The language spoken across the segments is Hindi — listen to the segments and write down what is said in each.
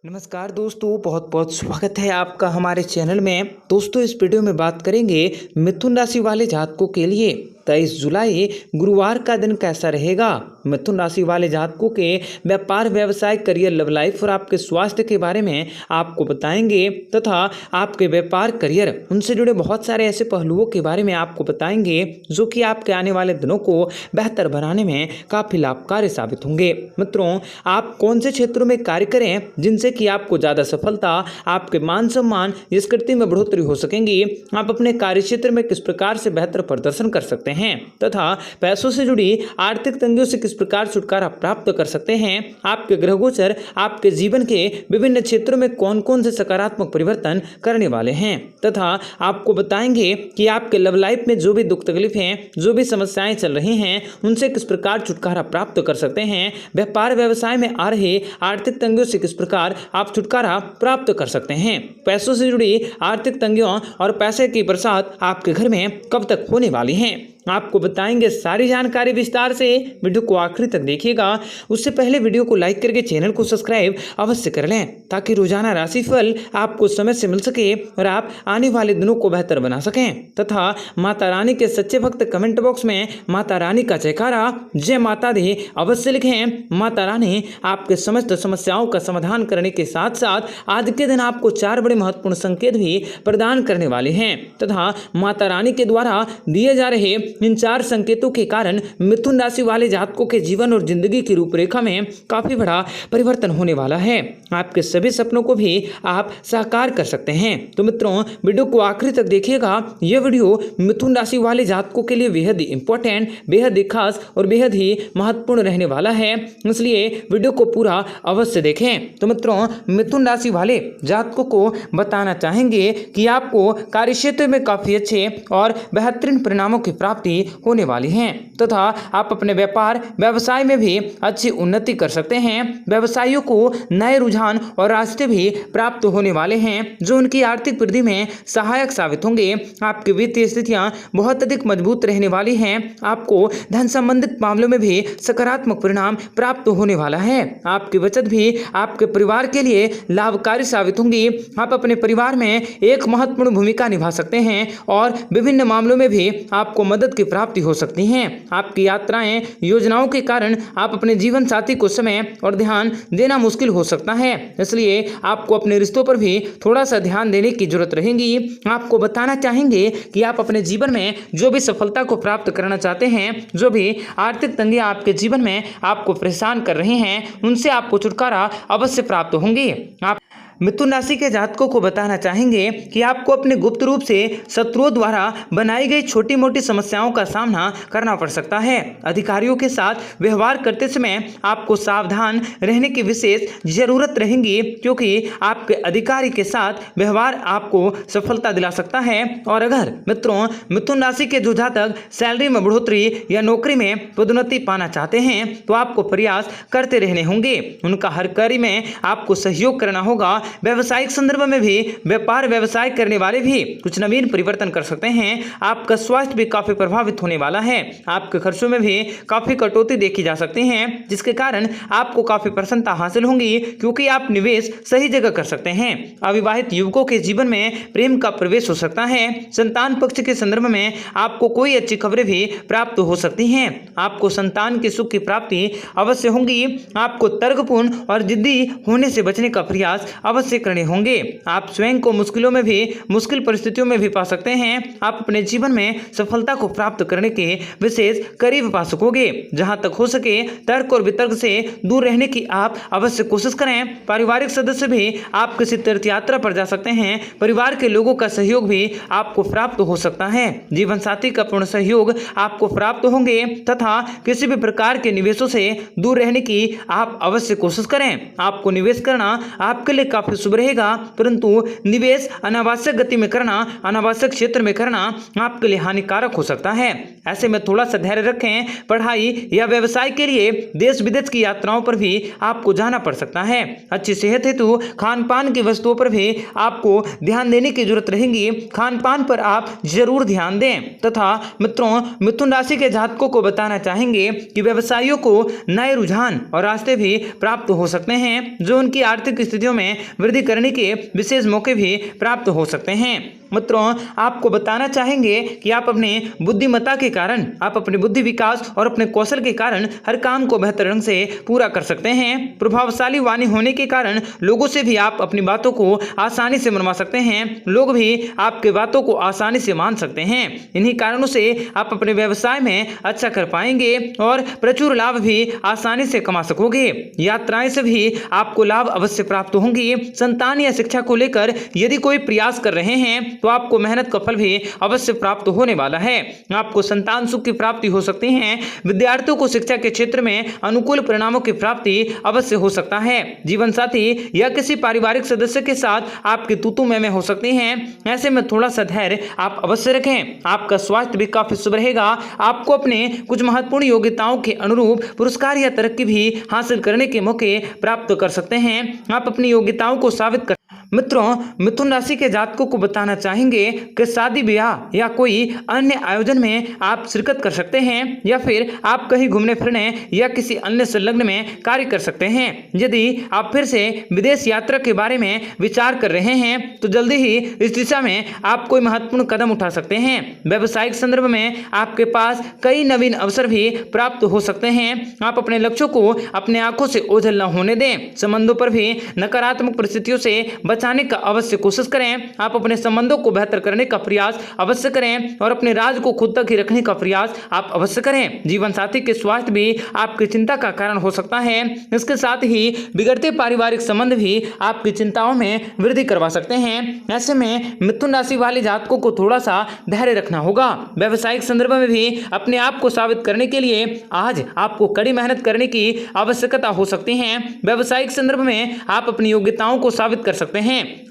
नमस्कार दोस्तों, बहुत बहुत स्वागत है आपका हमारे चैनल में। दोस्तों, इस वीडियो में बात करेंगे मिथुन राशि वाले जातकों के लिए 23 जुलाई गुरुवार का दिन कैसा रहेगा। मिथुन राशि वाले जातकों के व्यापार, व्यवसाय, करियर, लव लाइफ और आपके स्वास्थ्य के बारे में आपको बताएंगे तथा आपके व्यापार, करियर, उनसे जुड़े बहुत सारे ऐसे पहलुओं के बारे में आपको बताएंगे जो कि आपके आने वाले दिनों को बेहतर बनाने में काफी लाभकारी साबित होंगे। मित्रों, आप कौन से क्षेत्रों में कार्य करें जिनसे कि आपको ज्यादा सफलता, आपके मान सम्मान, इस कृति में बढ़ोतरी हो सकेंगी। आप अपने कार्य क्षेत्र में किस प्रकार से बेहतर प्रदर्शन कर सकते हैं तथा पैसों से जुड़ी आर्थिक तंगियों से किस प्रकार छुटकारा प्राप्त कर सकते हैं। आपके ग्रह गोचर आपके जीवन के विभिन्न क्षेत्रों में कौन कौन से सकारात्मक परिवर्तन करने वाले हैं तथा आपको बताएंगे कि आपके लव लाइफ में जो भी दुख तकलीफ हैं, जो भी समस्याएं चल रही हैं, उनसे किस प्रकार छुटकारा प्राप्त कर सकते हैं। व्यापार व्यवसाय में आ रहे आर्थिक तंगियों से किस प्रकार आप छुटकारा प्राप्त कर सकते हैं। पैसों से जुड़ी आर्थिक तंगियों और पैसे की बरसात आपके घर में कब तक होने वाली है, आपको बताएंगे। सारी जानकारी विस्तार से वीडियो को आखिरी तक देखिएगा। उससे पहले वीडियो को लाइक करके चैनल को सब्सक्राइब अवश्य कर लें ताकि रोजाना राशिफल आपको समय से मिल सके और आप आने वाले दिनों को बेहतर बना सकें तथा माता रानी के सच्चे भक्त कमेंट बॉक्स में माता रानी का जयकारा, जय माता दी अवश्य लिखें। माता रानी आपके समस्त समस्याओं का समाधान करने के साथ साथ आज के दिन आपको 4 बड़े महत्वपूर्ण संकेत भी प्रदान करने वाले हैं तथा माता रानी के द्वारा दिए जा रहे इन 4 संकेतों के कारण मिथुन राशि वाले जातकों के जीवन और जिंदगी की रूपरेखा में काफी बड़ा परिवर्तन होने वाला है। आपके सभी सपनों को भी आप साकार कर सकते हैं। तो मित्रों, वीडियो को आखिरी तक देखिएगा। यह वीडियो मिथुन राशि वाले जातकों के लिए बेहद ही इंपॉर्टेंट, बेहद ही खास और बेहद ही महत्वपूर्ण रहने वाला है, इसलिए वीडियो को पूरा अवश्य देखें। तो मित्रों, मिथुन राशि वाले जातकों को बताना चाहेंगे कि आपको कार्य क्षेत्र में काफी अच्छे और बेहतरीन परिणामों की प्राप्ति होने वाली है तथा आप अपने व्यापार व्यवसाय में भी अच्छी उन्नति कर सकते हैं। व्यवसायियों को नए रुझान और रास्ते भी प्राप्त होने वाले हैं जो उनकी आर्थिक वृद्धि में सहायक साबित होंगे। आपकी वित्तीय स्थितियां बहुत अधिक मजबूत रहने वाली हैं। आपको धन संबंधित मामलों में भी सकारात्मक परिणाम प्राप्त होने वाला है। आपकी बचत भी आपके परिवार के लिए लाभकारी साबित होंगी। आप अपने परिवार में एक महत्वपूर्ण भूमिका निभा सकते हैं और विभिन्न मामलों में भी आपको मदद की प्राप्ति हो सकती है। आपकी यात्राएं, योजनाओं के कारण आप अपने जीवन साथी को समय और ध्यान देना मुश्किल हो सकता है, इसलिए आपको अपने रिश्तों पर भी थोड़ा सा ध्यान देने की जरूरत रहेगी। आपको बताना चाहेंगे कि आप अपने जीवन में जो भी सफलता को प्राप्त करना चाहते हैं, जो भी आर्थिक तंगियां आपके जीवन में आपको परेशान कर रही हैं, उनसे आपको छुटकारा अवश्य प्राप्त होंगी। आप मिथुन राशि के जातकों को बताना चाहेंगे कि आपको अपने गुप्त रूप से शत्रुओं द्वारा बनाई गई छोटी मोटी समस्याओं का सामना करना पड़ सकता है। अधिकारियों के साथ व्यवहार करते समय आपको सावधान रहने की विशेष जरूरत रहेगी क्योंकि आपके अधिकारी के साथ व्यवहार आपको सफलता दिला सकता है। और अगर मित्रों, मिथुन राशि के जो जातक सैलरी में बढ़ोतरी या नौकरी में पदोन्नति पाना चाहते हैं तो आपको प्रयास करते रहने होंगे। उनका हर कार्य में आपको सहयोग करना होगा। व्यवसायिक संदर्भ में भी व्यापार व्यवसाय करने वाले भी कुछ नवीन परिवर्तन कर सकते हैं। आपका स्वास्थ्य भी काफी प्रभावित होने वाला है। आपके खर्चों में भी काफी कटौती देखी जा सकती है जिसके कारण आपको काफी प्रसन्नता हासिल होगी क्योंकि आप निवेश सही जगह कर सकते हैं। अविवाहित युवकों के जीवन में प्रेम का प्रवेश हो सकता है। संतान पक्ष के संदर्भ में आपको कोई अच्छी खबरें भी प्राप्त हो सकती हैं। आपको संतान के सुख की प्राप्ति अवश्य होगी। आपको तर्कपूर्ण और जिद्दी होने से बचने का प्रयास अवश्य करने होंगे। आप स्वयं को मुश्किलों में भी, मुश्किल परिस्थितियों में भी पा सकते हैं। आप अपने जीवन में सफलता को प्राप्त करने के विशेष करीब पा सकोगे। जहां तक हो सके तर्क और वितर्क से दूर रहने की आप अवश्य कोशिश करें। पारिवारिक सदस्य भी आप किसी तीर्थ यात्रा पर जा सकते हैं। परिवार के लोगों का सहयोग भी आपको प्राप्त हो सकता है। जीवन साथी का पूर्ण सहयोग आपको प्राप्त होंगे तथा किसी भी प्रकार के निवेशों से दूर रहने की आप अवश्य कोशिश करें। आपको निवेश करना आपके लिए काफी शुभ रहेगा, परंतु निवेश अनावश्यक गति में करना, अनावश्यक क्षेत्र में करना आपके लिए हानिकारक हो सकता है। ऐसे में थोड़ा सा धैर्य रखें। पढ़ाई या व्यवसाय के लिए देश विदेश की यात्राओं पर भी आपको जाना पड़ सकता है। अच्छी सेहत हेतु खान पान की वस्तुओं पर भी आपको ध्यान देने की जरूरत रहेगी। खान पान पर आप जरूर ध्यान दें। तथा मित्रों, मिथुन राशि के जातकों को बताना चाहेंगे कि व्यवसायियों को नए रुझान और रास्ते भी प्राप्त हो सकते हैं, जो उनकी आर्थिक स्थितियों में वृद्धि करने के विशेष मौके भी प्राप्त हो सकते हैं। मित्रों, आपको बताना चाहेंगे कि आप अपने बुद्धिमत्ता के कारण, आप अपने बुद्धि विकास और अपने कौशल के कारण हर काम को बेहतर ढंग से पूरा कर सकते हैं। प्रभावशाली वाणी होने के कारण लोगों से भी आप अपनी बातों को आसानी से मनवा सकते हैं। लोग भी आपके बातों को आसानी से मान सकते हैं। इन्हीं कारणों से आप अपने व्यवसाय में अच्छा कर पाएंगे और प्रचुर लाभ भी आसानी से कमा सकोगे। यात्राएं से भी आपको लाभ अवश्य प्राप्त होंगी। संतान या शिक्षा को लेकर यदि कोई प्रयास कर रहे हैं तो आपको मेहनत का फल भी अवश्य प्राप्त होने वाला है। आपको संतान सुख की प्राप्ति हो सकती है। विद्यार्थियों को शिक्षा के क्षेत्र में अनुकूल परिणामों की प्राप्ति अवश्य हो सकता है। जीवन साथी या किसी पारिवारिक सदस्य के साथ आपकी तू-तू मैं हो सकती है। ऐसे में थोड़ा सा धैर्य आप अवश्य रखें। आपका स्वास्थ्य भी काफी शुभ रहेगा। आपको अपने कुछ महत्वपूर्ण योग्यताओं के अनुरूप पुरस्कार या तरक्की भी हासिल करने के मौके प्राप्त कर सकते हैं। आप अपनी योग्यताओं को साबित कर मित्रों, मिथुन राशि के जातकों को बताना चाहेंगे कि शादी ब्याह या कोई अन्य आयोजन में आप शिरकत कर सकते हैं, या फिर आप कहीं घूमने फिरने या किसी अन्य संलग्न में कार्य कर सकते हैं। यदि आप फिर से विदेश यात्रा के बारे में विचार कर रहे हैं तो जल्दी ही इस दिशा में आप कोई महत्वपूर्ण कदम उठा सकते हैं। व्यावसायिक संदर्भ में आपके पास कई नवीन अवसर भी प्राप्त हो सकते हैं। आप अपने लक्ष्यों को अपने आंखों से ओझल न होने दें। संबंधों पर भी नकारात्मक परिस्थितियों से बचाने का अवश्य कोशिश करें। आप अपने संबंधों को बेहतर करने का प्रयास अवश्य करें और अपने राज को खुद तक ही रखने का प्रयास आप अवश्य करें। जीवन साथी के स्वास्थ्य भी आपकी चिंता का कारण हो सकता है। इसके साथ ही बिगड़ते पारिवारिक संबंध भी आपकी चिंताओं में वृद्धि करवा सकते हैं। ऐसे में मिथुन राशि वाले जातकों को थोड़ा सा धैर्य रखना होगा। व्यावसायिक संदर्भ में भी अपने आप को साबित करने के लिए आज आपको कड़ी मेहनत करने की आवश्यकता हो सकती है। व्यावसायिक संदर्भ में आप अपनी योग्यताओं को साबित कर सकते हैं।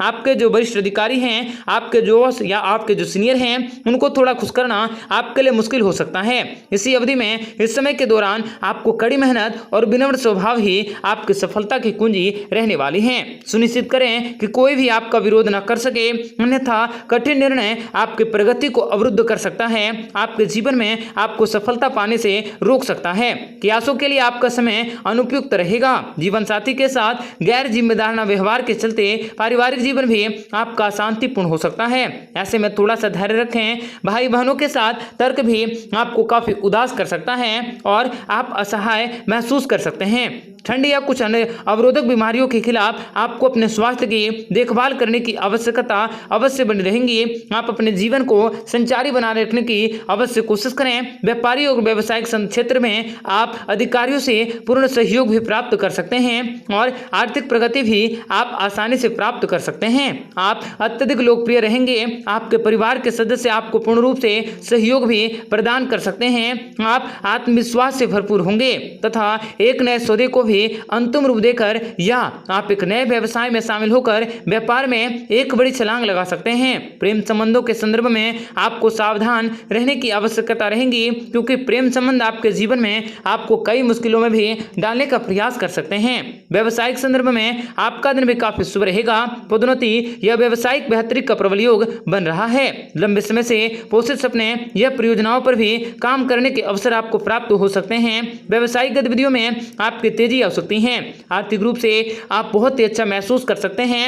आपके जो वरिष्ठ अधिकारी हैं, आपके जो या आपके जो सीनियर हैं, उनको थोड़ा खुश करना आपके लिए मुश्किल हो सकता है। इसी अवधि में इस समय के दौरान आपको कड़ी मेहनत और विनम्र स्वभाव ही आपकी सफलता की कुंजी रहने वाली है। सुनिश्चित करें कि कोई भी आपका विरोध न कर सके, अन्यथा कठिन निर्णय आपकी प्रगति को अवरुद्ध कर सकता है, आपके जीवन में आपको सफलता पाने से रोक सकता है। प्रयासों के लिए आपका समय अनुपयुक्त रहेगा। जीवन साथी के साथ गैर जिम्मेदार व्यवहार के चलते पारिवारिक जीवन भी आपका शांतिपूर्ण हो सकता है। ऐसे में थोड़ा सा धैर्य रखें। भाई बहनों के साथ तर्क भी आपको काफी उदास कर सकता है और आप असहाय महसूस कर सकते हैं। ठंड या कुछ अन्य अवरोधक बीमारियों के खिलाफ आपको अपने स्वास्थ्य की देखभाल करने की आवश्यकता अवश्य बनी रहेगी। आप अपने जीवन को संचारी बनाए रखने की अवश्य कोशिश करें। व्यापारी और व्यावसायिक क्षेत्र में आप अधिकारियों से पूर्ण सहयोग भी प्राप्त कर सकते हैं और आर्थिक प्रगति भी आप आसानी से प्राप्त कर सकते हैं। आप अत्यधिक लोकप्रिय रहेंगे। आपके परिवार के सदस्य आपको पूर्ण रूप से सहयोग भी प्रदान कर सकते हैं। आप आत्मविश्वास से भरपूर होंगे तथा एक नए सौदे को अंतिम रूप देकर या आप एक नए व्यवसाय में शामिल होकर व्यापार में एक बड़ी छलांग लगा सकते हैं। प्रेम संबंधों के संदर्भ में आपको सावधान रहने की आवश्यकता रहेगी, क्योंकि प्रेम संबंध आपके जीवन में आपको कई मुश्किलों में भी डालने का प्रयास कर सकते हैं। व्यावसायिक संदर्भ में आपका दिन भी काफी शुभ रहेगा। पदोन्नति या व्यावसायिक बेहतरी का प्रबल योग बन रहा है। लंबे समय से पोषित सपने या परियोजनाओं पर भी काम करने के अवसर आपको प्राप्त हो सकते हैं। व्यावसायिक गतिविधियों में आपकी तेजी आ सकती हैं। आर्थिक रूप से आप बहुत ही अच्छा महसूस कर सकते हैं।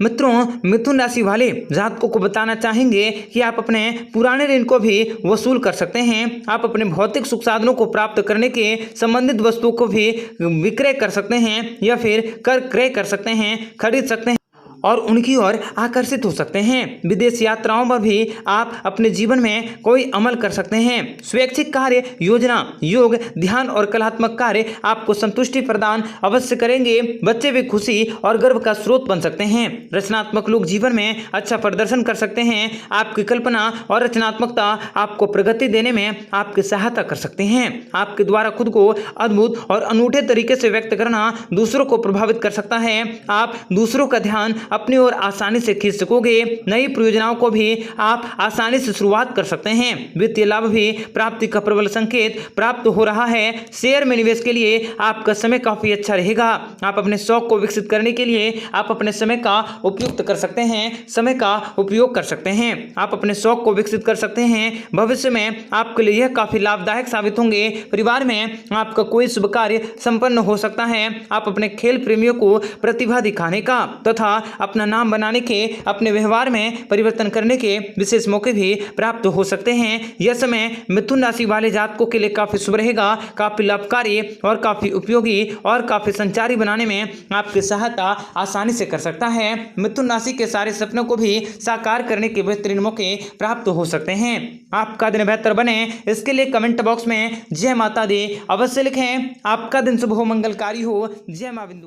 मित्रों, मिथुन राशि वाले जातकों को बताना चाहेंगे कि आप अपने पुराने ऋण को भी वसूल कर सकते हैं। आप अपने भौतिक सुख साधनों को प्राप्त करने के संबंधित वस्तुओं को भी विक्रय कर सकते हैं या फिर कर क्रय कर सकते हैं, खरीद सकते हैं। और उनकी ओर आकर्षित हो सकते हैं। विदेश यात्राओं पर भी आप अपने जीवन में कोई अमल कर सकते हैं। स्वैच्छिक कार्य, योजना, योग, ध्यान और कलात्मक कार्य आपको संतुष्टि प्रदान अवश्य करेंगे। बच्चे भी खुशी और गर्व का स्रोत बन सकते हैं। रचनात्मक लोग जीवन में अच्छा प्रदर्शन कर सकते हैं। आपकी कल्पना और रचनात्मकता आपको प्रगति देने में आपकी सहायता कर सकते हैं। आपके द्वारा खुद को अद्भुत और अनूठे तरीके से व्यक्त करना दूसरों को प्रभावित कर सकता है। आप दूसरों का ध्यान अपनी ओर आसानी से खींच सकोगे। नई परियोजनाओं को भी आप आसानी से शुरुआत कर सकते हैं। वित्तीय लाभ भी प्राप्ति का प्रबल संकेत प्राप्त हो रहा है। शेयर में निवेश के लिए आपका समय काफी अच्छा रहेगा। आप अपने शौक को विकसित करने के लिए आप अपने समय का उपयुक्त कर सकते हैं, समय का उपयोग कर सकते हैं। आप अपने शौक को विकसित कर सकते हैं। भविष्य में आपके लिए यह काफी लाभदायक साबित होंगे। परिवार में आपका कोई शुभ कार्य संपन्न हो सकता है। आप अपने खेल प्रेमियों को प्रतिभा दिखाने का तथा अपना नाम बनाने के, अपने व्यवहार में परिवर्तन करने के विशेष मौके भी प्राप्त हो सकते हैं। यह समय मिथुन राशि वाले जातकों के लिए काफी शुभ रहेगा, काफी लाभकारी और काफी उपयोगी और काफी संचारी बनाने में आपकी सहायता आसानी से कर सकता है। मिथुन राशि के सारे सपनों को भी साकार करने के बेहतरीन मौके प्राप्त हो सकते हैं। आपका दिन बेहतर बने इसके लिए कमेंट बॉक्स में जय माता दी अवश्य लिखें। आपका दिन शुभ हो, मंगलकारी हो। जय मां बिंदु।